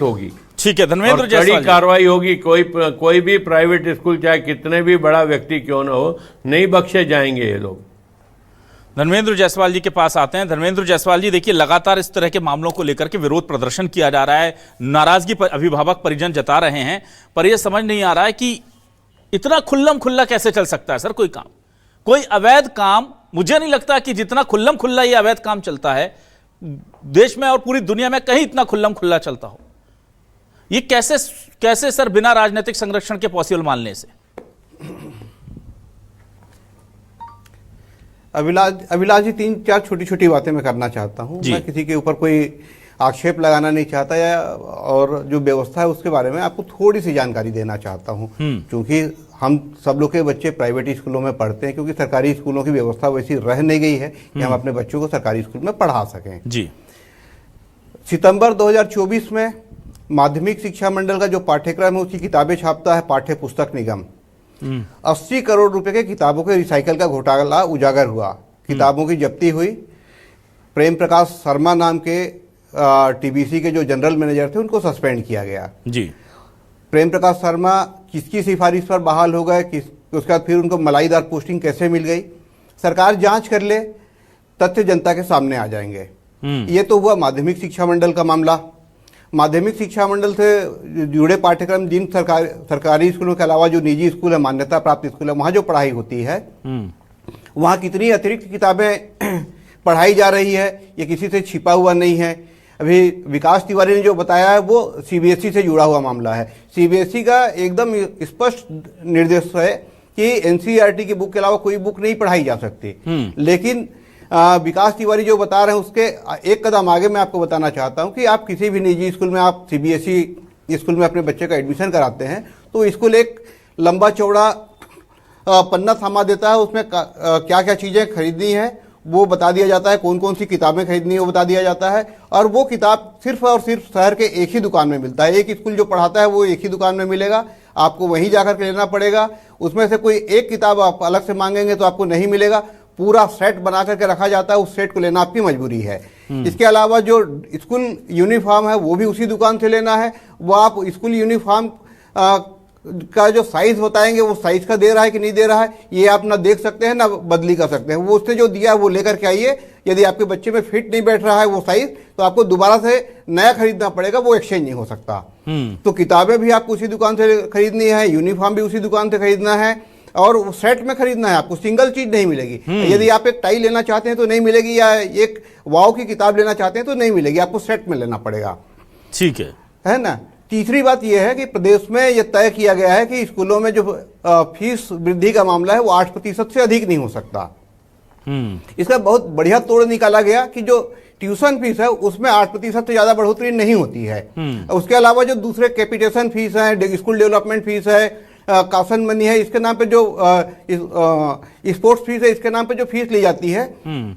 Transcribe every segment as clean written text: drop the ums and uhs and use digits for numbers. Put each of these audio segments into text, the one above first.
होगी। ठीक है, धर्मेंद्र कड़ी जायसवाल कार्रवाई होगी। कोई भी प्राइवेट स्कूल चाहे कितने भी बड़ा व्यक्ति क्यों ना हो, नहीं बख्शे जाएंगे ये लोग। धर्मेंद्र जायसवाल जी के पास आते हैं। धर्मेंद्र जायसवाल जी, देखिए लगातार इस तरह के मामलों को लेकर के विरोध प्रदर्शन किया जा रहा है, नाराजगी पर अभिभावक परिजन जता रहे हैं, पर यह समझ नहीं आ रहा है कि इतना खुल्लम खुल्ला कैसे चल सकता है। सर, कोई काम, कोई अवैध काम, मुझे नहीं लगता कि जितना खुल्लम खुल्ला ये अवैध काम चलता है देश में और पूरी दुनिया में कहीं इतना खुल्लम खुल्ला चलता हो। ये कैसे सर बिना राजनीतिक संरक्षण के पॉसिबल मानने से? अभिलाष जी, 3-4 छोटी छोटी बातें मैं करना चाहता हूं। मैं किसी के ऊपर कोई आक्षेप लगाना नहीं चाहता या और जो व्यवस्था है उसके बारे में आपको थोड़ी सी जानकारी देना चाहता हूं, क्योंकि हम सब लोग के बच्चे प्राइवेट स्कूलों में पढ़ते हैं, क्योंकि सरकारी स्कूलों की व्यवस्था वैसी रह नहीं गई है कि हम अपने बच्चों को सरकारी स्कूल में पढ़ा सकें। जी। सितंबर 2024 में माध्यमिक शिक्षा मंडल का जो पाठ्यक्रम है उसकी किताबें छापता है पाठ्य पुस्तक निगम। 80 करोड़ रुपए के किताबों के रिसाइकल का घोटाला उजागर हुआ। किताबों की जब्ती हुई। प्रेम प्रकाश शर्मा नाम के टीबीसी के जो जनरल मैनेजर थे उनको सस्पेंड किया गया। जी। प्रेम प्रकाश शर्मा किसकी सिफारिश पर बहाल हो गए, उसके बाद फिर उनको मलाईदार पोस्टिंग कैसे मिल गई, सरकार जांच कर ले, तथ्य जनता के सामने आ जाएंगे। ये तो हुआ माध्यमिक शिक्षा मंडल का मामला। माध्यमिक शिक्षा मंडल से जुड़े पाठ्यक्रम जिन सरकारी स्कूलों के अलावा जो निजी स्कूल है, मान्यता प्राप्त स्कूल है, वहां जो पढ़ाई होती है वहां कितनी अतिरिक्त किताबें पढ़ाई जा रही है ये किसी से छिपा हुआ नहीं है। अभी विकास तिवारी ने जो बताया है वो सीबीएसई से जुड़ा हुआ मामला है। सीबीएसई का एकदम स्पष्ट निर्देश है कि एनसीईआरटी की बुक के अलावा कोई बुक नहीं पढ़ाई जा सकती। लेकिन विकास तिवारी जो बता रहे हैं उसके एक कदम आगे मैं आपको बताना चाहता हूं कि आप किसी भी निजी स्कूल में, आप सीबीएसई स्कूल में अपने बच्चे का एडमिशन कराते हैं तो स्कूल एक लंबा चौड़ा पन्ना थमा देता है। उसमें क्या क्या चीज़ें खरीदनी है वो बता दिया जाता है, कौन कौन सी किताबें खरीदनी है वो बता दिया जाता है, और वो किताब सिर्फ और सिर्फ शहर के एक ही दुकान में मिलता है। एक स्कूल जो पढ़ाता है वो एक ही दुकान में मिलेगा, आपको वहीं जाकर के लेना पड़ेगा। उसमें से कोई एक किताब आप अलग से मांगेंगे तो आपको नहीं मिलेगा। पूरा सेट बना करके रखा जाता है, उस सेट को लेना आपकी मजबूरी है। इसके अलावा जो स्कूल यूनिफॉर्म है वो भी उसी दुकान से लेना है। वो आप स्कूल यूनिफॉर्म का जो साइज बताएंगे वो साइज का दे रहा है कि नहीं दे रहा है ये आप ना देख सकते हैं ना बदली कर सकते हैं। वो उसने जो दिया है वो लेकर के आइए। यदि आपके बच्चे में फिट नहीं बैठ रहा है वो साइज तो आपको दोबारा से नया खरीदना पड़ेगा, वो एक्सचेंज नहीं हो सकता। तो किताबें भी आपको उसी दुकान से खरीदनी है, यूनिफॉर्म भी उसी दुकान से खरीदना है, और सेट में खरीदना है। आपको सिंगल चीज नहीं मिलेगी। यदि आप एक टाई लेना चाहते हैं तो नहीं मिलेगी, या एक वाव की किताब लेना चाहते हैं तो नहीं मिलेगी, आपको सेट में लेना पड़ेगा। ठीक है ना। तीसरी बात यह है कि प्रदेश में यह तय किया गया है कि स्कूलों में जो फीस वृद्धि का मामला है वो 8% से अधिक नहीं हो सकता। इसका बहुत बढ़िया तोड़ निकाला गया कि जो ट्यूशन फीस है उसमें 8% से ज्यादा बढ़ोतरी नहीं होती है। उसके अलावा जो दूसरे कैपिटेशन फीस है, स्कूल डेवलपमेंट फीस है, कासन मनी है, इसके नाम पे जो स्पोर्ट्स फीस है, इसके नाम पे जो फीस ली जाती है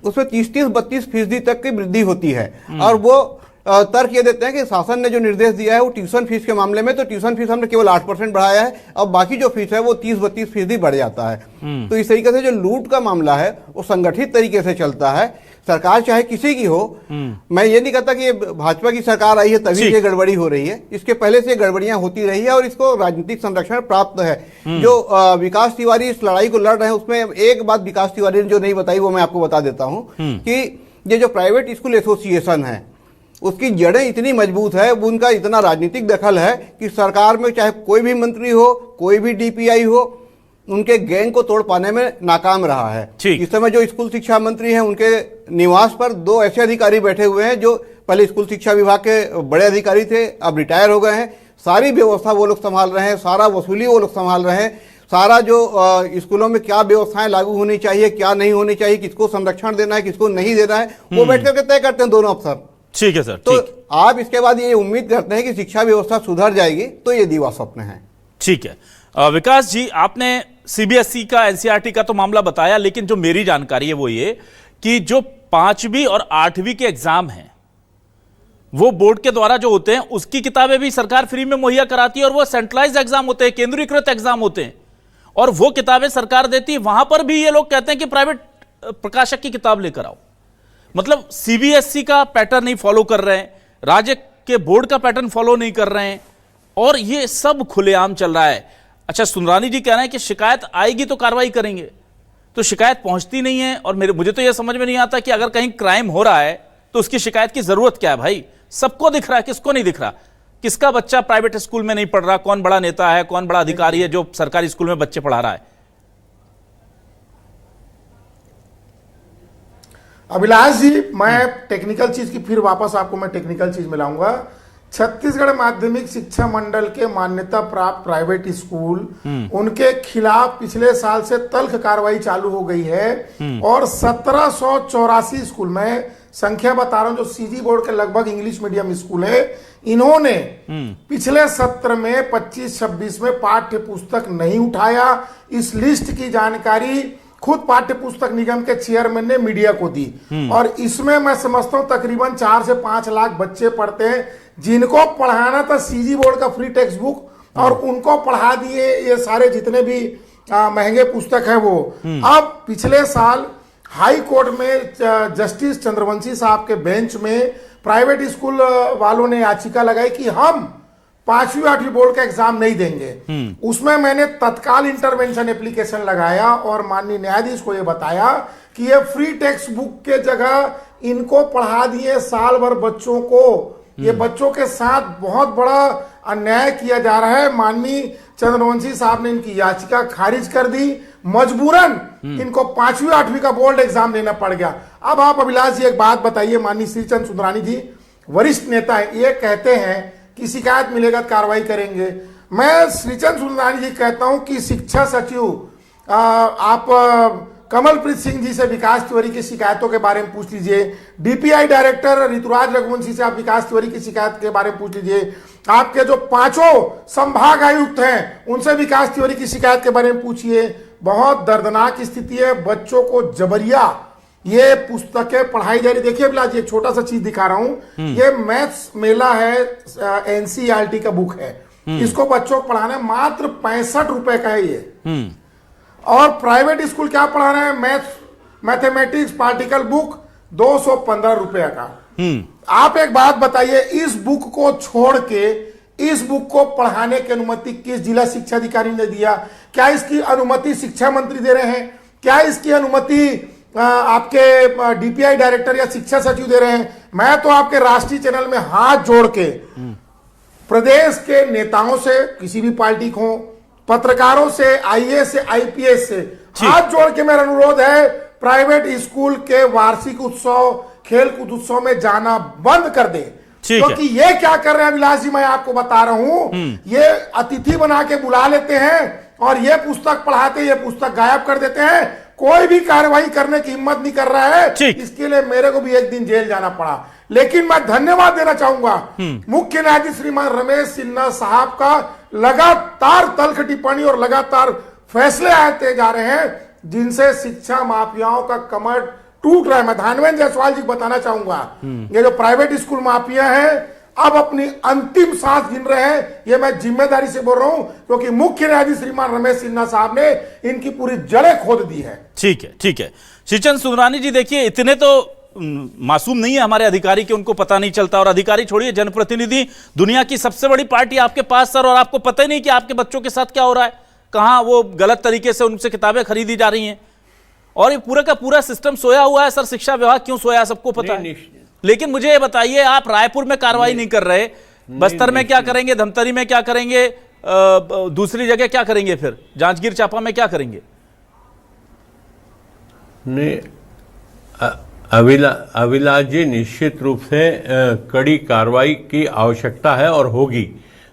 उसमें 30-32% तक की वृद्धि होती है। और वो तर्क ये देते हैं कि शासन ने जो निर्देश दिया है वो ट्यूशन फीस के मामले में, तो ट्यूशन फीस हमने केवल 8% बढ़ाया है, अब बाकी जो फीस है वो 30-32% बढ़ जाता है। तो इस तरीके से जो लूट का मामला है वो संगठित तरीके से चलता है। सरकार चाहे किसी की हो, मैं ये नहीं कहता कि ये भाजपा की सरकार आई है तभी ये गड़बड़ी हो रही है, इसके पहले से गड़बड़ियां होती रही है और इसको राजनीतिक संरक्षण प्राप्त है। जो विकास तिवारी इस लड़ाई को लड़ रहे हैं उसमें एक बात विकास तिवारी ने जो नहीं बताई वो मैं आपको बता देता हूं कि ये जो प्राइवेट स्कूल एसोसिएशन है उसकी जड़ें इतनी मजबूत है, उनका इतना राजनीतिक दखल है कि सरकार में चाहे कोई भी मंत्री हो, कोई भी डीपीआई हो, उनके गैंग को तोड़ पाने में नाकाम रहा है। इस समय जो स्कूल शिक्षा मंत्री हैं उनके निवास पर 2 ऐसे अधिकारी बैठे हुए हैं जो पहले स्कूल शिक्षा विभाग के बड़े अधिकारी थे, अब रिटायर हो गए हैं। सारी व्यवस्था वो लोग संभाल रहे हैं, सारा वसूली वो लोग संभाल रहे हैं, सारा जो स्कूलों में क्या व्यवस्थाएं लागू होनी चाहिए, क्या नहीं होनी चाहिए, किसको संरक्षण देना है, किसको नहीं देना है, वो बैठ करके तय करते हैं दोनों अफसर। ठीक है सर। तो आप इसके बाद ये उम्मीद करते हैं कि शिक्षा व्यवस्था सुधर जाएगी, तो ये दीवा स्वप्न है। ठीक है। विकास जी, आपने सीबीएसई का, एनसीईआरटी का तो मामला बताया, लेकिन जो मेरी जानकारी है वो ये कि जो 5वीं और 8वीं के एग्जाम हैं वो बोर्ड के द्वारा जो होते हैं उसकी किताबें भी सरकार फ्री में मुहैया कराती है, और वो सेंट्रलाइज्ड एग्जाम होते हैं, केंद्रीकृत एग्जाम होते हैं, और वो किताबें सरकार देती है। वहां पर भी ये लोग कहते हैं कि प्राइवेट प्रकाशक की किताब लेकर आओ। मतलब सीबीएसई का पैटर्न नहीं फॉलो कर रहे हैं, राज्य कि बोर्ड का पैटर्न फॉलो नहीं कर रहे हैं, और ये सब खुलेआम चल रहा है। अच्छा, सुंदरानी जी कह रहे हैं कि शिकायत आएगी तो कार्रवाई करेंगे, तो शिकायत पहुंचती नहीं है। और मुझे तो यह समझ में नहीं आता कि अगर कहीं क्राइम हो रहा है तो उसकी शिकायत की जरूरत क्या है भाई? सबको दिख रहा है, किसको नहीं दिख रहा? किसका बच्चा प्राइवेट स्कूल में नहीं पढ़ रहा? कौन बड़ा नेता है, कौन बड़ा अधिकारी है जो सरकारी स्कूल में बच्चे पढ़ा रहा है? अभिलाष जी, मैं टेक्निकल चीज की फिर वापस आपको मैं टेक्निकल चीज में लाऊंगा। छत्तीसगढ़ माध्यमिक शिक्षा मंडल के मान्यता प्राप्त प्राइवेट स्कूल, उनके खिलाफ पिछले साल से तल्ख कार्रवाई चालू हो गई है और 1784 स्कूल में संख्या बता रहा हूं, जो सीजी बोर्ड के लगभग इंग्लिश मीडियम स्कूल है, इन्होंने पिछले सत्र में 25-26 में पाठ्य पुस्तक नहीं उठाया। इस लिस्ट की जानकारी खुद पाठ्य पुस्तक निगम के चेयरमैन ने मीडिया को दी और इसमें मैं समझता हूं तकरीबन 4 से 5 लाख बच्चे पढ़ते हैं, जिनको पढ़ाना था सीजी बोर्ड का फ्री टेक्स्ट बुक, और उनको पढ़ा दिए ये सारे जितने भी महंगे पुस्तक है वो। अब पिछले साल हाई कोर्ट में जस्टिस चंद्रवंशी साहब के बेंच में प्राइवेट स्कूल वालों ने याचिका लगाई कि हम 5वीं 8वीं बोर्ड का एग्जाम नहीं देंगे। उसमें मैंने तत्काल इंटरवेंशन एप्लीकेशन लगाया और माननीय न्यायाधीश को यह बताया कि ये फ्री टेक्स्ट बुक के जगह इनको पढ़ा दिए साल भर बच्चों को। ये बच्चों के साथ बहुत बड़ा अन्याय किया जा रहा है। माननीय चंद्रवंशी साहब ने इनकी याचिका खारिज कर दी, मजबूरन इनको 5वीं 8वीं का बोर्ड एग्जाम देना पड़ गया। अब आप अभिलाष जी एक बात बताइए, माननीय श्रीचंद सुंदरानी जी वरिष्ठ नेता है, ये कहते हैं कि शिकायत मिलेगा तो कार्रवाई करेंगे। मैं श्रीचंद सुंदरानी जी कहता हूं कि शिक्षा सचिव आप कमलप्रीत सिंह जी से विकास तिवारी की शिकायतों के बारे में पूछ लीजिए। डीपीआई डायरेक्टर ऋतुराज रघुवंशी से आप विकास तिवारी की शिकायत के बारे में पूछ लीजिए। आपके जो 5 संभाग आयुक्त हैं उनसे विकास तिवारी की शिकायत के बारे में पूछिए। बहुत दर्दनाक स्थिति है, बच्चों को जबरिया ये पुस्तकें पढ़ाई जा रही। देखिए अभिलाष, एक छोटा सा चीज दिखा रहा हूं, ये मैथ्स मेला है, एनसीईआरटी का बुक है, इसको बच्चों को पढ़ाना है, मात्र 65 रुपए का है ये। और प्राइवेट स्कूल क्या पढ़ा रहे हैं, मैथमेटिक्स पार्टिकल बुक 215 रुपए का। आप एक बात बताइए, इस बुक को छोड़ के इस बुक को पढ़ाने की अनुमति किस जिला शिक्षा अधिकारी ने दिया? क्या इसकी अनुमति शिक्षा मंत्री दे रहे हैं? क्या इसकी अनुमति आपके डीपीआई डायरेक्टर या शिक्षा सचिव दे रहे हैं? मैं तो आपके राष्ट्रीय चैनल में हाथ जोड़ के प्रदेश के नेताओं से, किसी भी पार्टी को, पत्रकारों से, आईएएस से, आईपीएस से हाथ जोड़ के मेरा अनुरोध है, प्राइवेट स्कूल के वार्षिक उत्सव, खेलकूद उत्सव में जाना बंद कर दे। क्योंकि ये क्या कर रहे हैं अभिलाष जी, मैं आपको बता रहा हूं, ये अतिथि बना के बुला लेते हैं और ये पुस्तक पढ़ाते, ये पुस्तक गायब कर देते हैं, कोई भी कार्रवाई करने की हिम्मत नहीं कर रहा है। इसके लिए मेरे को भी एक दिन जेल जाना पड़ा। लेकिन मैं धन्यवाद देना चाहूंगा मुख्य न्यायाधीश श्रीमान रमेश सिन्हा साहब का, लगातार तल्ख टिप्पणी और लगातार फैसले आते जा रहे हैं जिनसे शिक्षा माफियाओं का कमर टूट रहा है। मैं धनवेंद्र जायसवाल जी को बताना चाहूंगा, ये जो प्राइवेट स्कूल माफिया है अब अपनी अंतिम सांस गिन रहे हैं। ये मैं जिम्मेदारी से बोल रहा हूं क्योंकि मुख्य न्यायाधीश श्रीमान रमेश सिन्हा साहब ने इनकी पूरी जड़ें खोद दी है। ठीक है, ठीक है। श्रीचंद सुंदरानी जी, देखिए इतने तो मासूम नहीं है हमारे अधिकारी के उनको पता नहीं चलता। और अधिकारी छोड़िए, जनप्रतिनिधि, दुनिया की सबसे बड़ी पार्टी आपके पास सर, और आपको पता ही नहीं कि आपके बच्चों के साथ क्या हो रहा है, कहां वो गलत तरीके से उनसे किताबें खरीदी जा रही हैं, और ये पूरा का पूरा सिस्टम सोया हुआ है। सर, शिक्षा विभाग क्यों सोया सबको पता है। लेकिन मुझे ये बताइए, आप रायपुर में कार्रवाई नहीं कर रहे, बस्तर में क्या करेंगे, धमतरी में क्या करेंगे, दूसरी जगह क्या करेंगे, फिर जांजगीर चांपा में क्या करेंगे? नहीं, अभिलाष जी, निश्चित रूप से कड़ी कार्रवाई की आवश्यकता है और होगी।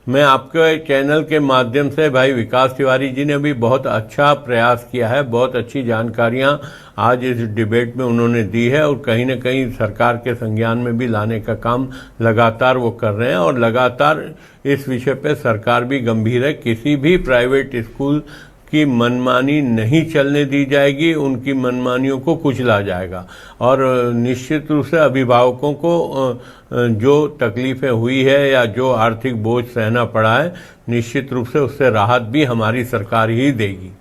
मैं आपके चैनल के माध्यम से भाई विकास तिवारी जी ने भी बहुत अच्छा प्रयास किया है, बहुत अच्छी जानकारियां आज इस डिबेट में उन्होंने दी है और कहीं न कहीं सरकार के संज्ञान में भी लाने का काम लगातार वो कर रहे हैं। और लगातार इस विषय पे सरकार भी गंभीर है। किसी भी प्राइवेट स्कूल की मनमानी नहीं चलने दी जाएगी, उनकी मनमानियों को कुचला जाएगा। और निश्चित रूप से अभिभावकों को जो तकलीफें हुई है या जो आर्थिक बोझ सहना पड़ा है, निश्चित रूप से उससे राहत भी हमारी सरकार ही देगी।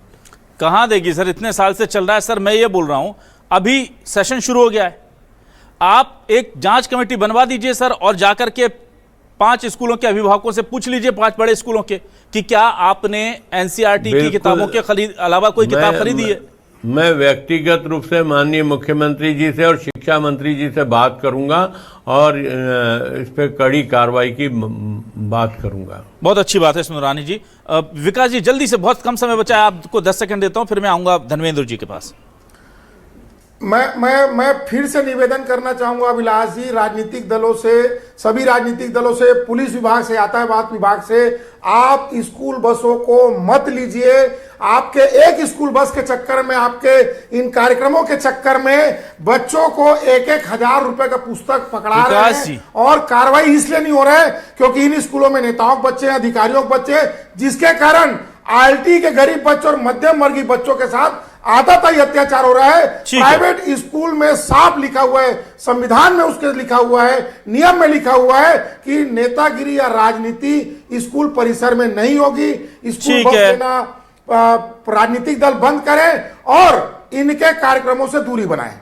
कहाँ देगी सर, इतने साल से चल रहा है। सर, मैं ये बोल रहा हूं, अभी सेशन शुरू हो गया है, आप एक जांच कमेटी बनवा दीजिए सर, और जाकर के 5 स्कूलों के अभिभावकों से पूछ लीजिए, 5 बड़े स्कूलों के, कि क्या आपने एनसीईआरटी की किताबों के अलावा कोई किताब खरीदी है? मैं व्यक्तिगत रूप से माननीय मुख्यमंत्री जी से और शिक्षा मंत्री जी से बात करूंगा और इस पे कड़ी कार्रवाई की बात करूंगा। बहुत अच्छी बात है सुंदरानी जी। विकास जी, जल्दी से, बहुत कम समय बचा है, आपको 10 सेकंड देता हूं, फिर मैं आऊंगा धर्मेंद्र जी के पास। मैं फिर से निवेदन करना चाहूंगा अभिलाष जी, राजनीतिक दलों से, सभी राजनीतिक दलों से, पुलिस विभाग से, यातायात विभाग से, आप स्कूल बसों को मत लीजिए। आपके एक स्कूल बस के चक्कर में, आपके इन कार्यक्रमों के चक्कर में बच्चों को 1,000 रुपए का पुस्तक पकड़ा रहे हैं और कार्रवाई इसलिए नहीं हो रहा है क्योंकि इन स्कूलों में नेताओं के बच्चे, अधिकारियों के बच्चे, जिसके कारण आईआईटी के गरीब बच्चों और मध्यम वर्गीय बच्चों के साथ आताताई अत्याचार हो रहा है। प्राइवेट स्कूल में साफ लिखा हुआ है, संविधान में उसके लिखा हुआ है, नियम में लिखा हुआ है कि नेतागिरी या राजनीति स्कूल परिसर में नहीं होगी। स्कूल बस देना राजनीतिक दल बंद करें और इनके कार्यक्रमों से दूरी बनाएं।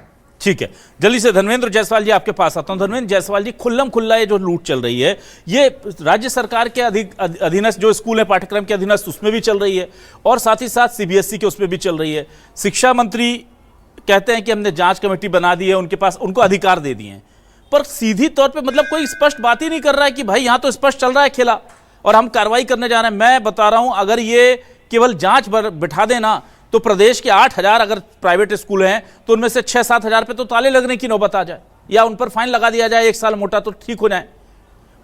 ठीक है, जल्दी से धर्मेंद्र जायसवाल जी आपके पास आता हूं। धर्मेंद्र जायसवाल जी, खुल्लम खुल्ला ये जो लूट चल रही है, ये राज्य सरकार के अधीनस्थ जो स्कूल है, पाठ्यक्रम के अधीनस्थ, उसमें भी चल रही है और साथ ही साथ सीबीएसई के उसमें भी चल रही है। शिक्षा मंत्री कहते हैं कि हमने जांच कमेटी बना दी है, उनके पास उनको अधिकार दे दिए हैं, पर सीधी तौर पर मतलब कोई स्पष्ट बात ही नहीं कर रहा है कि भाई यहां तो स्पष्ट चल रहा है खेला और हम कार्रवाई करने जा रहे हैं। मैं बता रहा हूं, अगर ये केवल जांच बिठा देना तो प्रदेश के 8,000 अगर प्राइवेट स्कूल हैं तो उनमें से 6-7 हजार पे तो ताले लगने की नौबत आ जाए या उन पर फाइन लगा दिया जाए 1 साल मोटा, तो ठीक हो जाए।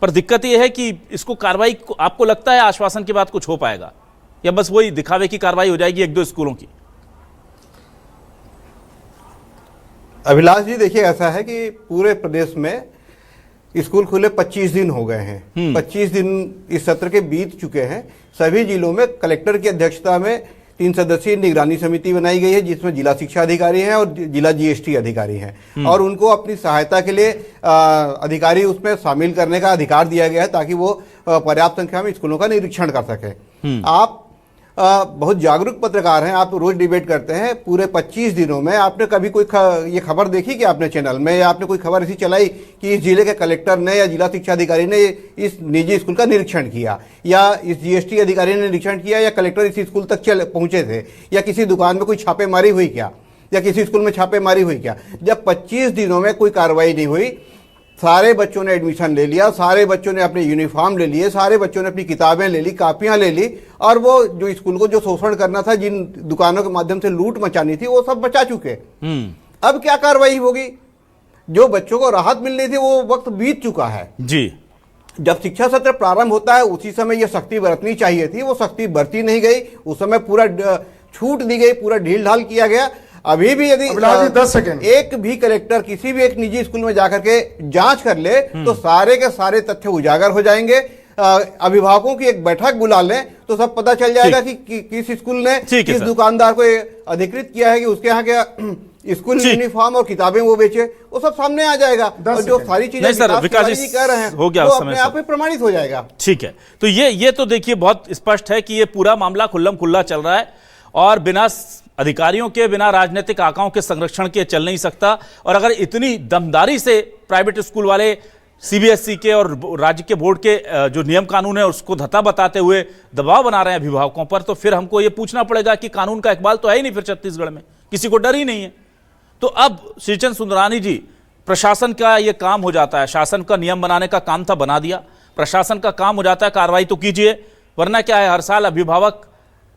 पर दिक्कत यह है कि इसको कार्रवाई, आपको लगता है आश्वासन के बाद कुछ हो पाएगा या बस वही दिखावे की कार्रवाई हो जाएगी 1-2 स्कूलों की? अभिलाष जी, देखिए ऐसा है कि पूरे प्रदेश में स्कूल खुले 25 दिन हो गए हैं। 25 दिन इस सत्र के बीत चुके हैं। सभी जिलों में कलेक्टर की अध्यक्षता में 3 सदस्यीय निगरानी समिति बनाई गई है, जिसमें जिला शिक्षा अधिकारी हैं और जिला जीएसटी अधिकारी हैं और उनको अपनी सहायता के लिए अधिकारी उसमें शामिल करने का अधिकार दिया गया है ताकि वो पर्याप्त संख्या में स्कूलों का निरीक्षण कर सके। आप बहुत जागरूक पत्रकार हैं, आप रोज डिबेट करते हैं। पूरे 25 दिनों में आपने कभी कोई ये खबर देखी कि आपने चैनल में, या आपने कोई खबर ऐसी चलाई कि इस जिले के कलेक्टर ने या जिला शिक्षा अधिकारी ने इस निजी स्कूल का निरीक्षण किया, या इस जीएसटी अधिकारी ने निरीक्षण किया, या कलेक्टर इस स्कूल तक पहुंचे थे, या किसी दुकान में कोई छापेमारी हुई क्या, या किसी स्कूल में छापेमारी हुई क्या? जब 25 दिनों में कोई कार्रवाई नहीं हुई, सारे बच्चों ने एडमिशन ले लिया, सारे बच्चों ने अपने यूनिफॉर्म ले लिए, सारे बच्चों ने अपनी किताबें ले ली, कापियां ले ली, और वो जो स्कूल को जो शोषण करना था, जिन दुकानों के माध्यम से लूट मचानी थी, वो सब बचा चुके। अब क्या कार्रवाई होगी? जो बच्चों को राहत मिलनी थी वो वक्त बीत चुका है जी। जब शिक्षा सत्र प्रारंभ होता है उसी समय ये सख्ती बरतनी चाहिए थी, वो सख्ती बरती नहीं गई। उस समय पूरा छूट दी गई, पूरा ढील ढाल किया गया। अभी भी यदि 10 सेकंड एक भी कलेक्टर किसी भी एक निजी स्कूल में जाकर के जांच कर ले तो सारे के सारे तथ्य उजागर हो जाएंगे। अभिभावकों की एक बैठक बुला लें तो सब पता चल जाएगा कि किस स्कूल ने किस दुकानदार को अधिकृत किया है कि उसके यहाँ के स्कूल यूनिफॉर्म और किताबें वो बेचे, वो सब सामने आ जाएगा। और जो सारी चीजें विकास जी कह रहे हैं हो गया, वो अपने आप में प्रमाणित हो जाएगा। ठीक है, तो ये तो देखिए बहुत स्पष्ट है कि ये पूरा मामला खुल्लम खुल्ला चल रहा है और बिना अधिकारियों के, बिना राजनीतिक आकाओं के संरक्षण के चल नहीं सकता। और अगर इतनी दमदारी से प्राइवेट स्कूल वाले सीबीएसई के और राज्य के बोर्ड के जो नियम कानून है उसको धता बताते हुए दबाव बना रहे हैं अभिभावकों पर, तो फिर हमको ये पूछना पड़ेगा कि कानून का इकबाल तो है ही नहीं फिर छत्तीसगढ़ में, किसी को डर ही नहीं है। तो अब श्रीचंद सुंदरानी जी, प्रशासन का ये काम हो जाता है, शासन का नियम बनाने का काम था, बना दिया, प्रशासन का काम हो जाता है कार्रवाई तो कीजिए, वरना क्या है, हर साल अभिभावक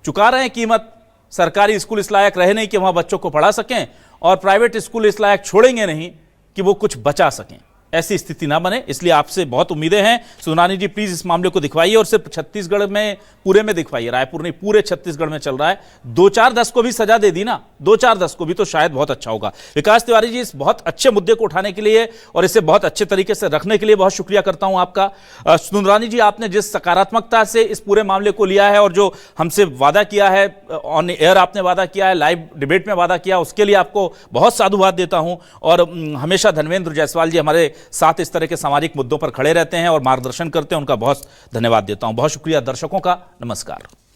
चुका रहे हैं कीमत। सरकारी स्कूल इस लायक रहे नहीं कि वहां बच्चों को पढ़ा सकें और प्राइवेट स्कूल इस लायक छोड़ेंगे नहीं कि वो कुछ बचा सकें। ऐसी स्थिति ना बने, इसलिए आपसे बहुत उम्मीदें हैं। सुनानी जी प्लीज इस मामले को दिखवाइए और सिर्फ छत्तीसगढ़ में पूरे में दिखवाइए, रायपुर नहीं पूरे छत्तीसगढ़ में चल रहा है। 2-4-10 को भी सजा दे दी ना, 2-4-10 को भी, तो शायद बहुत अच्छा होगा। विकास तिवारी जी, इस बहुत अच्छे मुद्दे को उठाने के लिए और इसे बहुत अच्छे तरीके से रखने के लिए बहुत शुक्रिया करता हूं आपका। सुंदरानी जी, आपने जिस सकारात्मकता से इस पूरे मामले को लिया है और जो हमसे वादा किया है, ऑन एयर आपने वादा किया है, लाइव डिबेट में वादा किया, उसके लिए आपको बहुत साधुवाद देता हूं। और हमेशा धर्मेंद्र जायसवाल जी हमारे साथ इस तरह के सामाजिक मुद्दों पर खड़े रहते हैं और मार्गदर्शन करते हैं, उनका बहुत धन्यवाद देता हूं। बहुत शुक्रिया दर्शकों का, नमस्कार।